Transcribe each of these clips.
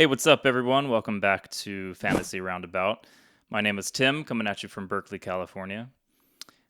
Hey, what's up, everyone? Welcome back to Phantassie Roundabout. My name is Tim, coming at you from Berkeley, California.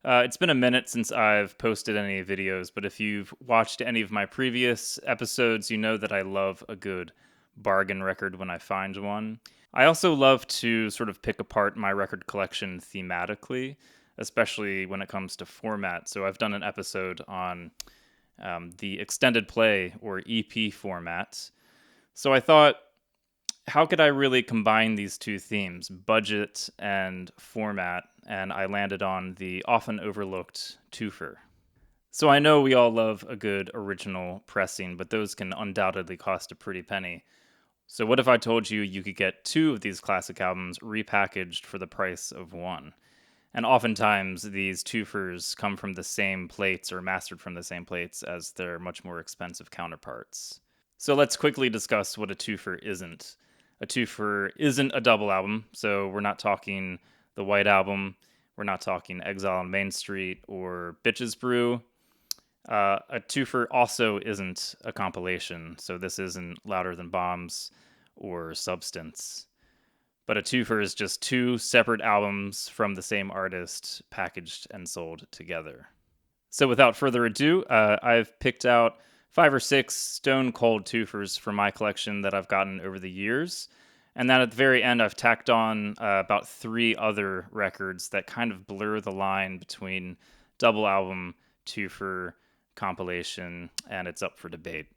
It's been a minute since I've posted any videos, but if you've watched any of my previous episodes, you know that I love a good bargain record when I find one. I also love to sort of pick apart my record collection thematically, especially when it comes to format. So I've done an episode on the extended play or EP format. So I thought, how could I really combine these two themes, budget and format? And I landed on the often overlooked two-fer. So I know we all love a good original pressing, but those can undoubtedly cost a pretty penny. So what if I told you you could get two of these classic albums repackaged for the price of one? And oftentimes these two-fers come from the same plates or mastered from the same plates as their much more expensive counterparts. So let's quickly discuss what a two-fer isn't. A two-fer isn't a double album, so we're not talking the White Album, we're not talking Exile on Main Street or Bitches Brew. A two-fer also isn't a compilation, so this isn't Louder Than Bombs or Substance. But a two-fer is just two separate albums from the same artist packaged and sold together. So without further ado, I've picked out 5 or 6 stone cold two-fers from my collection that I've gotten over the years. And then at the very end, I've tacked on about 3 other records that kind of blur the line between double album, two-fer, compilation, and it's up for debate.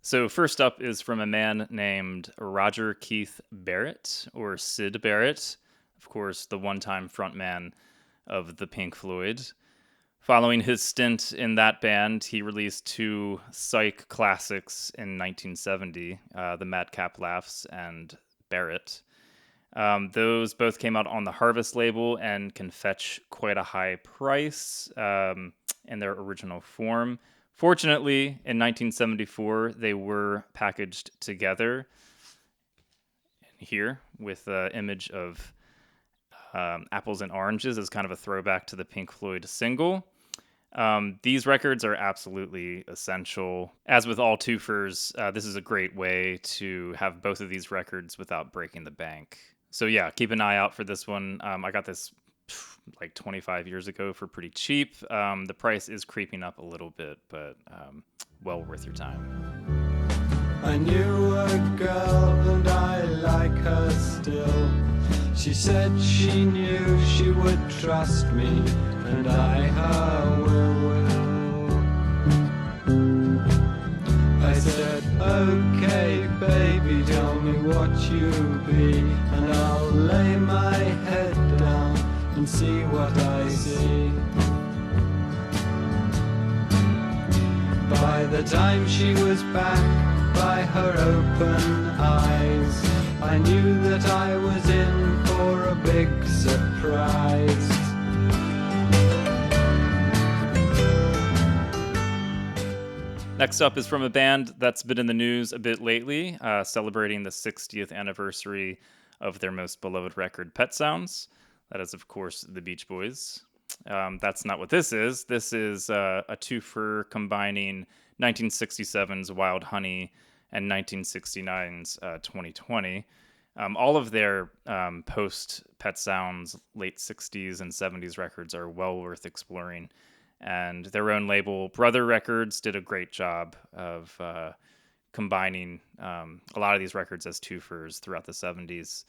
So first up is from a man named Roger Keith Barrett, or Syd Barrett, of course, the one-time frontman of the Pink Floyd. Following his stint in that band, he released 2 psych classics in 1970, the Madcap Laughs and Barrett. Those both came out on the Harvest label and can fetch quite a high price in their original form. Fortunately, in 1974, they were packaged together here with an image of apples and oranges as kind of a throwback to the Pink Floyd single. These records are absolutely essential. As with all two-fers, this is a great way to have both of these records without breaking the bank. So yeah, keep an eye out for this one. I got this like 25 years ago for pretty cheap. The price is creeping up a little bit, but well worth your time. I knew a girl and I like her still. She said she knew she would trust me, and I her will. I said, okay, baby, tell me what you be, and I'll lay my head down and see what I see. By the time she was back, by her open eyes, I knew that I was in for a big surprise. Next up is from a band that's been in the news a bit lately, celebrating the 60th anniversary of their most beloved record, Pet Sounds. That is, of course, the Beach Boys. That's not what this is. This is a two-fer combining 1967's Wild Honey and 1969's 2020. All of their post-Pet Sounds late 60s and 70s records are well worth exploring. And their own label, Brother Records, did a great job of combining a lot of these records as two-fers throughout the 70s.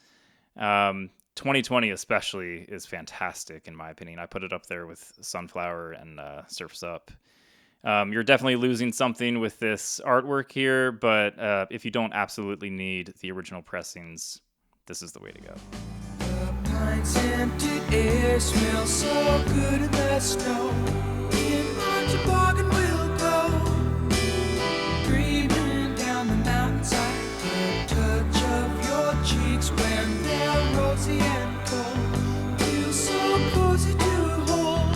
2020 especially is fantastic, in my opinion. I put it up there with Sunflower and Surf's Up. You're definitely losing something with this artwork here, but if you don't absolutely need the original pressings, this is the way to go. The pines emptied air smells so good in the snow. In March a bargain will go, dreaming down the mountainside. The touch of your cheeks when they're rosy and cold. Feel so cozy to hold,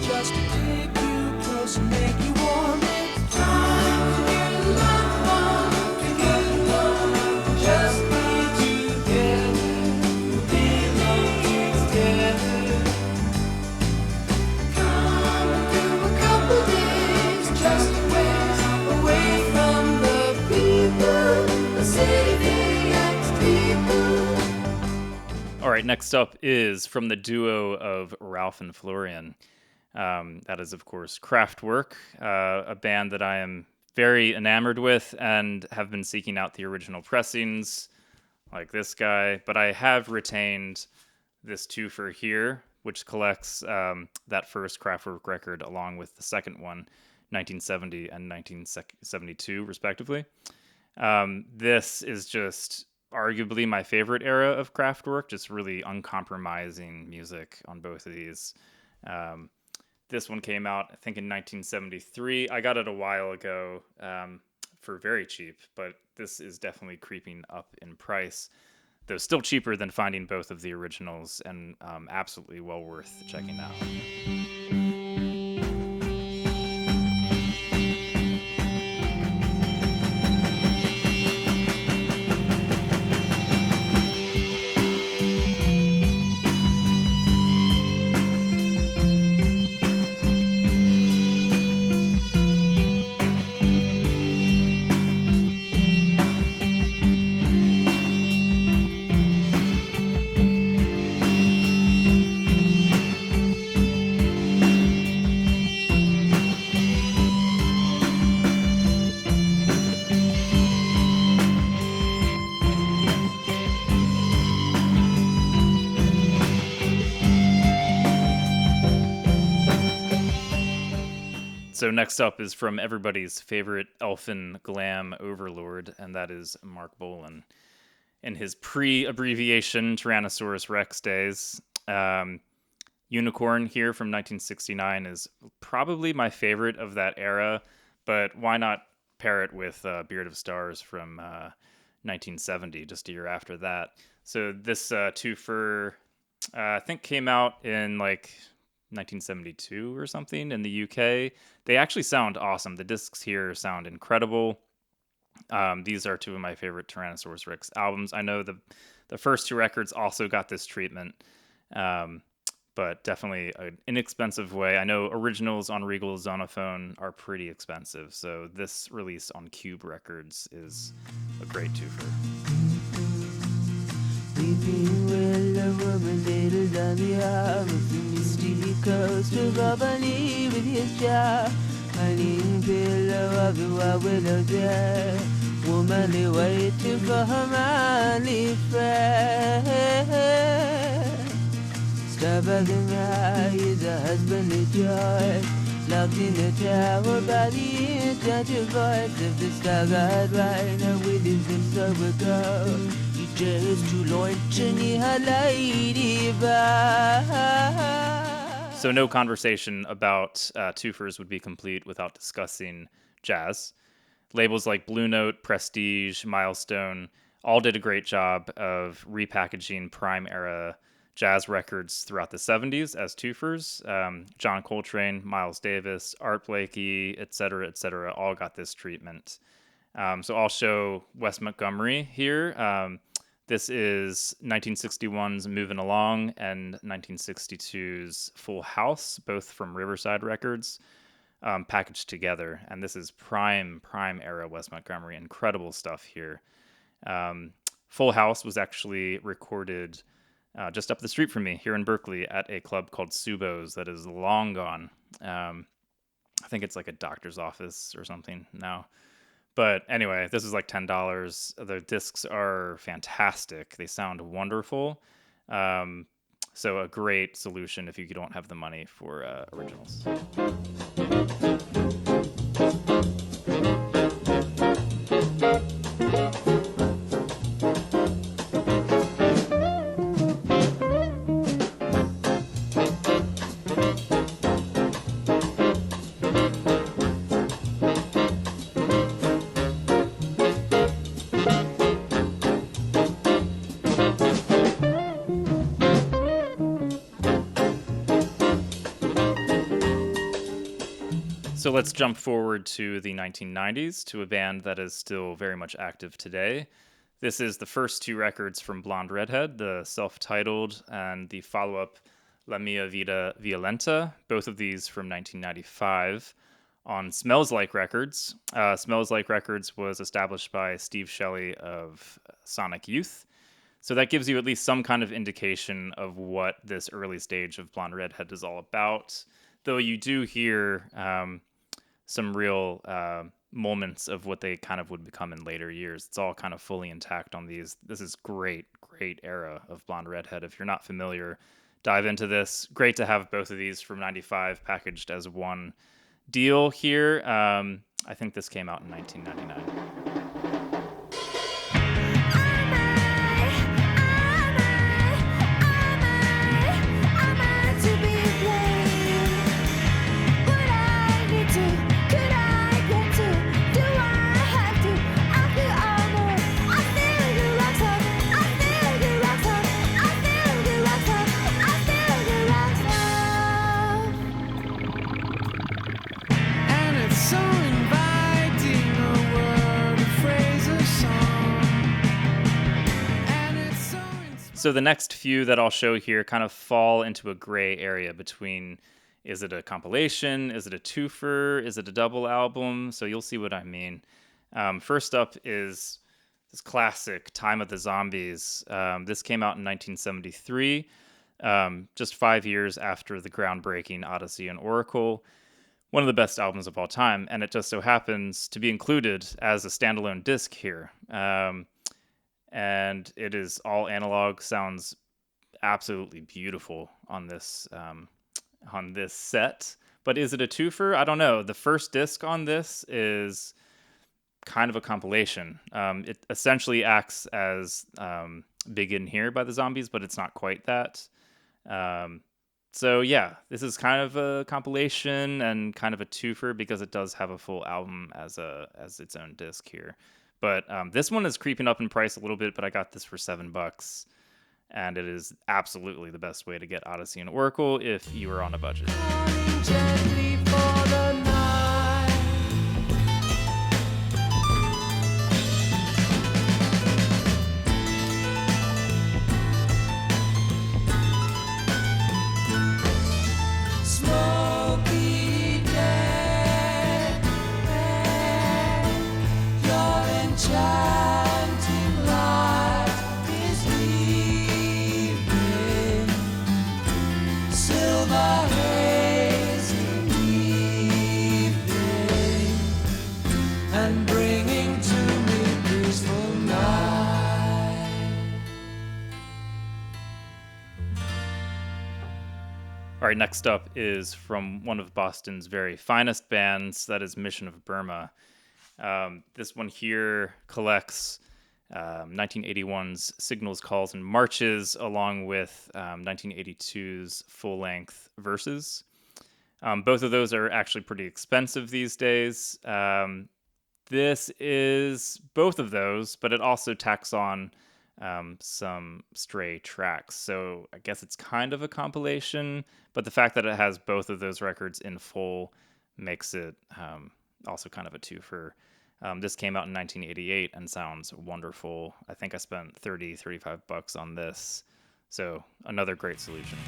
just to take you close and make you warm. It's time to get along, to get along. Just be together, belong together. Come right, next up is from the duo of Ralph and Florian. That is, of course, Kraftwerk, a band that I am very enamored with and have been seeking out the original pressings, like this guy. But I have retained this two-fer here, which collects that first Kraftwerk record along with the second one, 1970 and 1972, respectively. This is just arguably my favorite era of Kraftwerk, just really uncompromising music on both of these. This one came out, I think, in 1973. I got it a while ago for very cheap, but this is definitely creeping up in price, though still cheaper than finding both of the originals, and absolutely well worth checking out. So next up is from everybody's favorite elfin glam overlord, and that is Mark Bolan. In his pre-abbreviation Tyrannosaurus Rex days, Unicorn here from 1969 is probably my favorite of that era, but why not pair it with Beard of Stars from 1970, just a year after that. So this two-fer, I think, came out in like 1972 or something in the UK. They actually sound awesome. The discs here sound incredible. These are two of my favorite Tyrannosaurus Rex albums. I know the first two records also got this treatment, but definitely an inexpensive way. I know originals on Regal Zonophone are pretty expensive, so this release on Cube Records is a great two-fer. Weeping will a woman little down the arm of the misty coast of Albany with his jar, hiding pillow of the wild willow there, womanly waiting for her manly friend. Starbucking eye is a husbandly joy, locked in the tower by the enchanted voice of the star-god rider with his lips overgrown. So no conversation about two-fers would be complete without discussing jazz. Labels like Blue Note, Prestige, Milestone all did a great job of repackaging prime-era jazz records throughout the 70s as two-fers. John Coltrane, Miles Davis, Art Blakey, etc., all got this treatment. So I'll show Wes Montgomery here. This is 1961's Movin' Along and 1962's Full House, both from Riverside Records, packaged together. And this is prime era Wes Montgomery. Incredible stuff here. Full House was actually recorded just up the street from me here in Berkeley at a club called Subo's that is long gone. I think it's like a doctor's office or something now. But anyway, this is like $10. The discs are fantastic. They sound wonderful. So a great solution if you don't have the money for originals. So let's jump forward to the 1990s to a band that is still very much active today. This is the first two records from Blonde Redhead, the self-titled and the follow-up La Mia Vita Violenta, both of these from 1995 on Smells Like Records. Smells Like Records was established by Steve Shelley of Sonic Youth. So that gives you at least some kind of indication of what this early stage of Blonde Redhead is all about. Though you do hear some real moments of what they kind of would become in later years. It's all kind of fully intact on these. This is great era of Blonde Redhead. If you're not familiar, dive into this. Great to have both of these from 95 packaged as one deal here. I think this came out in 1999. So the next few that I'll show here kind of fall into a gray area between, is it a compilation? Is it a two-fer? Is it a double album? So you'll see what I mean. First up is this classic Time of the Zombies. This came out in 1973, just 5 years after the groundbreaking Odyssey and Oracle. One of the best albums of all time, and it just so happens to be included as a standalone disc here. And it is all analog, sounds absolutely beautiful on this set. But is it a two-fer? I don't know. The first disc on this is kind of a compilation. It essentially acts as Begin Here by the Zombies, but it's not quite that. So yeah, this is kind of a compilation and kind of a two-fer because it does have a full album as its own disc here. But this one is creeping up in price a little bit, but I got this for $7, and it is absolutely the best way to get Odyssey and Oracle if you are on a budget. All right, next up is from one of Boston's very finest bands, that is Mission of Burma. This one here collects 1981's Signals, Calls, and Marches, along with 1982's full-length Verses. Both of those are actually pretty expensive these days. This is both of those, but it also tacks on some stray tracks. So I guess it's kind of a compilation, but the fact that it has both of those records in full makes it also kind of a two-fer. This came out in 1988 and sounds wonderful. I think I spent $35 on this. So another great solution.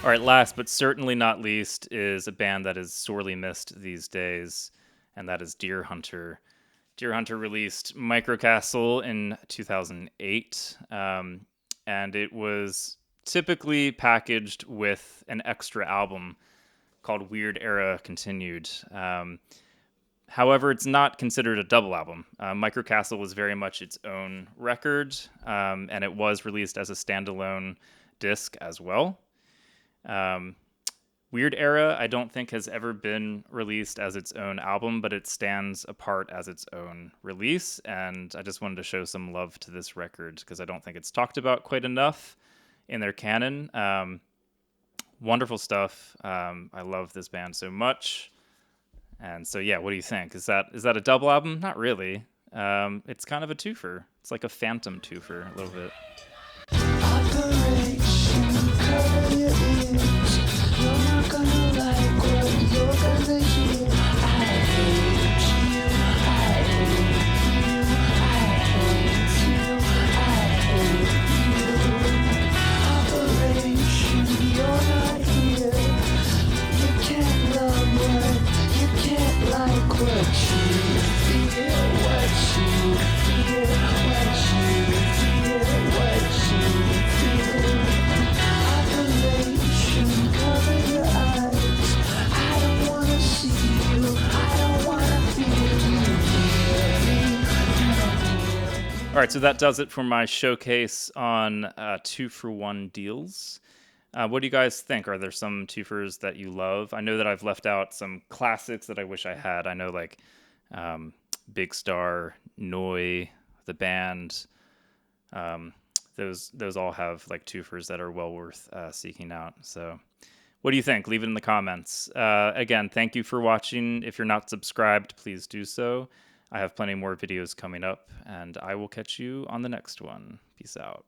All right, last but certainly not least is a band that is sorely missed these days, and that is Deerhunter. Deerhunter released Microcastle in 2008, and it was typically packaged with an extra album called Weird Era Continued. However, it's not considered a double album. Microcastle was very much its own record, and it was released as a standalone disc as well. Weird Era, I don't think has ever been released as its own album, but it stands apart as its own release, and I just wanted to show some love to this record because I don't think it's talked about quite enough in their canon. Wonderful stuff. I love this band so much. And so yeah, what do you think? Is that a double album? Not really. It's kind of a two-fer. It's like a phantom two-fer a little bit. Operation cover your ears. You're not gonna like what you're gonna hear. I hate you, I hate you, I hate you, I hate you. Operation, you're not here. You can't love what, you can't like what you fear, what you fear, what you fear, what you fear. Operation, cover your eyes. I don't wanna see you, I don't wanna feel you near me. All right, so that does it for my showcase on 2-for-1 deals. What do you guys think? Are there some two-fers that you love? I know that I've left out some classics that I wish I had. I know like Big Star, Noi, the band. Those all have like two-fers that are well worth seeking out. So what do you think? Leave it in the comments. Again, thank you for watching. If you're not subscribed, please do so. I have plenty more videos coming up, and I will catch you on the next one. Peace out.